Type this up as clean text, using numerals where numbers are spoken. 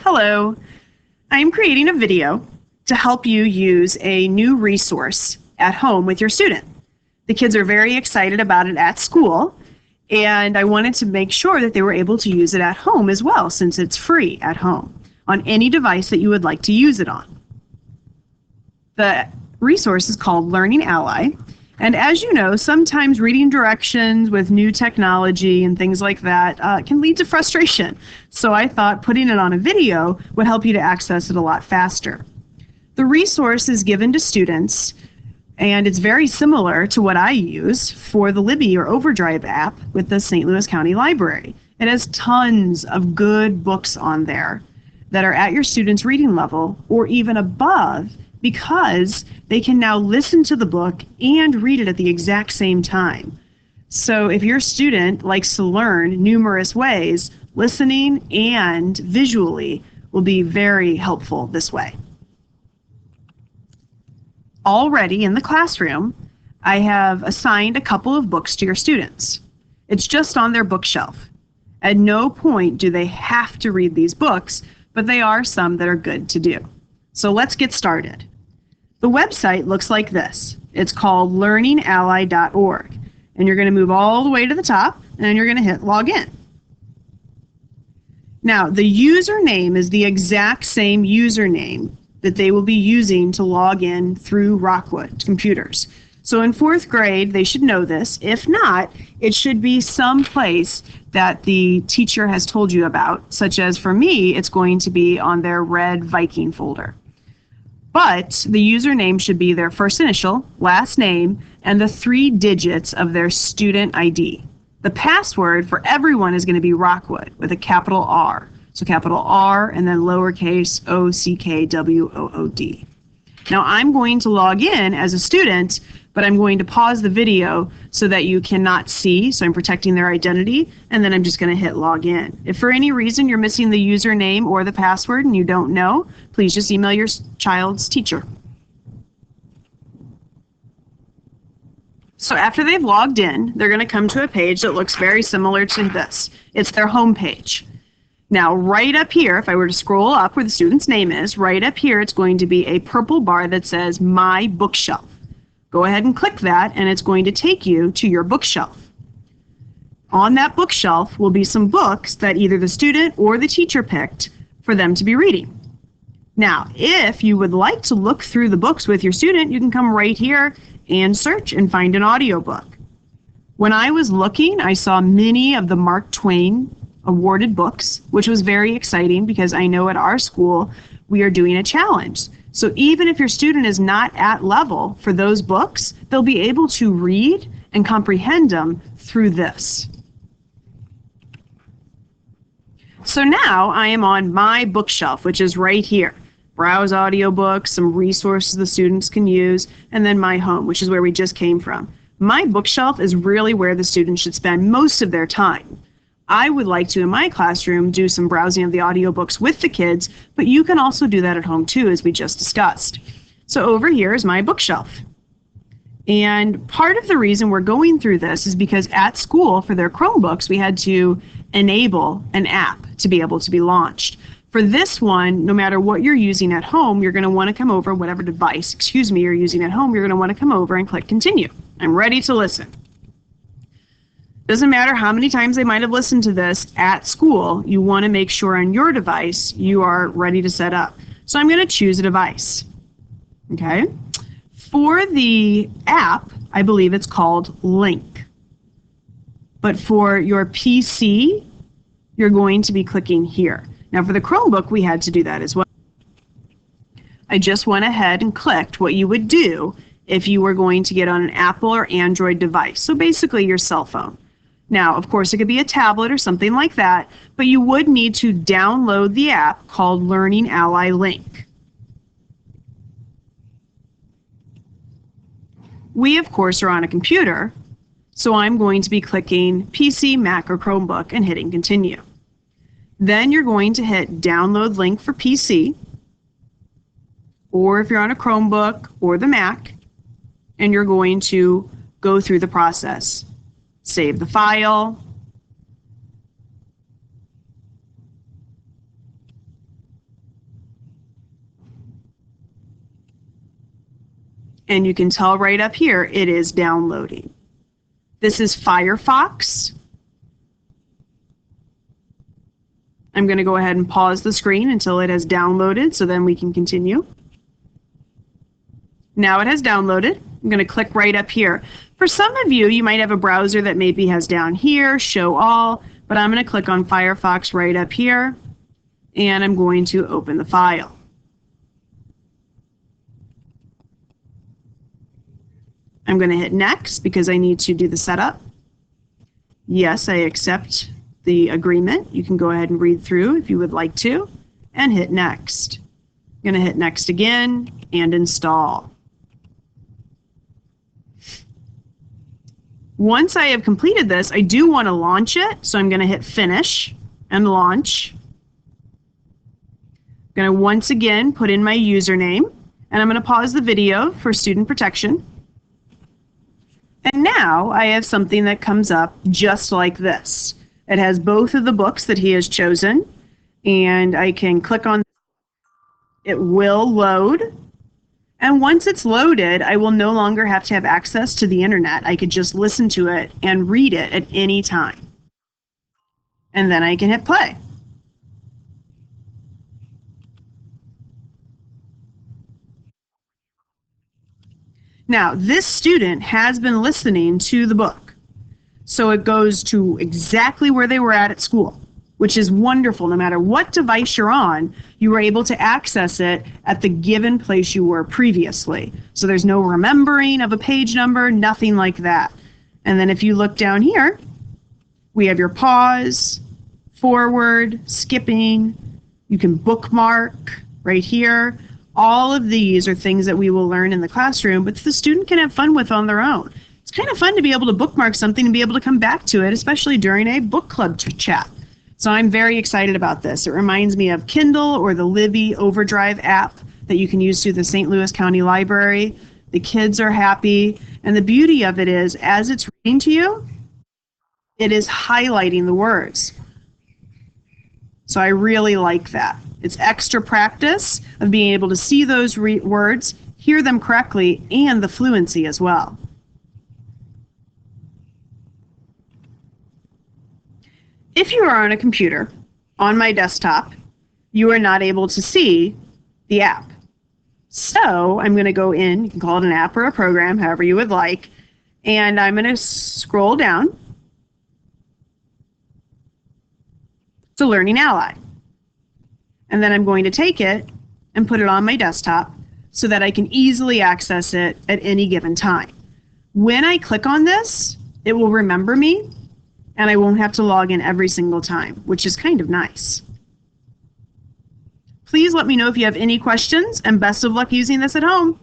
Hello, I'm creating a video to help you use a new resource at home with your student. The kids are very excited about it at school, and I wanted to make sure that they were able to use it at home as well, since it's free at home on any device that you would like to use it on. The resource is called Learning Ally, and as you know, sometimes reading directions with new technology and things like that can lead to frustration. So I thought putting it on a video would help you to access it a lot faster. The resource is given to students, and it's very similar to what I use for the Libby or Overdrive app with the St. Louis County Library. It has tons of good books on there that are at your student's reading level or even above, because they can now listen to the book and read it at the exact same time. So if your student likes to learn numerous ways, listening and visually will be very helpful this way. Already in the classroom, I have assigned a couple of books to your students. It's just on their bookshelf. At no point do they have to read these books, but they are some that are good to do. So let's get started. The website looks like this. It's called learningally.org, and you're going to move all the way to the top, and you're going to hit login. Now, the username is the exact same username that they will be using to log in through Rockwood computers. So in 4th grade, they should know this. If not, it should be some place that the teacher has told you about, such as for me, it's going to be on their red Viking folder. But the username should be their first initial, last name, and the 3 digits of their student ID. The password for everyone is going to be Rockwood with a capital R. So capital R and then lowercase OCKWOOD. Now I'm going to log in as a student, but I'm going to pause the video so that you cannot see, so I'm protecting their identity, and then I'm just going to hit log in. If for any reason you're missing the username or the password and you don't know, please just email your child's teacher. So after they've logged in, they're going to come to a page that looks very similar to this. It's their home page. Now, right up here, if I were to scroll up where the student's name is, right up here, it's going to be a purple bar that says My Bookshelf. Go ahead and click that, and it's going to take you to your bookshelf. On that bookshelf will be some books that either the student or the teacher picked for them to be reading. Now, if you would like to look through the books with your student, you can come right here and search and find an audiobook. When I was looking, I saw many of the Mark Twain awarded books, which was very exciting because I know at our school we are doing a challenge. So even if your student is not at level for those books, they'll be able to read and comprehend them through this. So now I am on My Bookshelf, which is right here. Browse audiobooks, some resources the students can use, and then My Home, which is where we just came from. My Bookshelf is really where the students should spend most of their time. I would like to, in my classroom, do some browsing of the audiobooks with the kids, but you can also do that at home too, as we just discussed. So over here is My Bookshelf. And part of the reason we're going through this is because at school, for their Chromebooks, we had to enable an app to be able to be launched. For this one, no matter what you're using at home, you're going to want to come over, whatever device, you're using at home, you're going to want to come over and click Continue. I'm ready to listen. Doesn't matter how many times they might have listened to this at school, you want to make sure on your device you are ready to set up. So I'm going to choose a device. Okay. For the app, I believe it's called Link. But for your PC, you're going to be clicking here. Now for the Chromebook, we had to do that as well. I just went ahead and clicked what you would do if you were going to get on an Apple or Android device. So basically your cell phone. Now, of course, it could be a tablet or something like that, but you would need to download the app called Learning Ally Link. We, of course, are on a computer, so I'm going to be clicking PC, Mac, or Chromebook and hitting Continue. Then you're going to hit Download Link for PC, or if you're on a Chromebook or the Mac, and you're going to go through the process. Save the file, And you can tell right up here, it is downloading. This is Firefox. I'm going to go ahead and pause the screen until it has downloaded, so then we can continue. Now it has downloaded. I'm going to click right up here. For some of you, you might have a browser that maybe has down here, show all, but I'm going to click on Firefox right up here, and I'm going to open the file. I'm going to hit next because I need to do the setup. Yes, I accept the agreement. You can go ahead and read through if you would like to, and hit next. I'm going to hit next again and install. Once I have completed this, I do want to launch it, so I'm going to hit finish and launch. I'm going to once again put in my username, and I'm going to pause the video for student protection. And now I have something that comes up just like this. It has both of the books that he has chosen, and I can click on it. Will load. And once it's loaded, I will no longer have to have access to the internet. I could just listen to it and read it at any time. And then I can hit play. Now, this student has been listening to the book. So it goes to exactly where they were at school, which is wonderful. No matter what device you're on, you were able to access it at the given place you were previously. So there's no remembering of a page number, nothing like that. And then if you look down here, we have your pause, forward, skipping. You can bookmark right here. All of these are things that we will learn in the classroom, but the student can have fun with on their own. It's kind of fun to be able to bookmark something and be able to come back to it, especially during a book club chat. So I'm very excited about this. It reminds me of Kindle or the Libby Overdrive app that you can use through the St. Louis County Library. The kids are happy. And the beauty of it is, as it's reading to you, it is highlighting the words. So I really like that. It's extra practice of being able to see those words, hear them correctly, and the fluency as well. If you are on a computer, on my desktop, you are not able to see the app. So I'm going to go in, you can call it an app or a program, however you would like, and I'm going to scroll down to Learning Ally. And then I'm going to take it and put it on my desktop so that I can easily access it at any given time. When I click on this, it will remember me, and I won't have to log in every single time, which is kind of nice. Please let me know if you have any questions, and best of luck using this at home.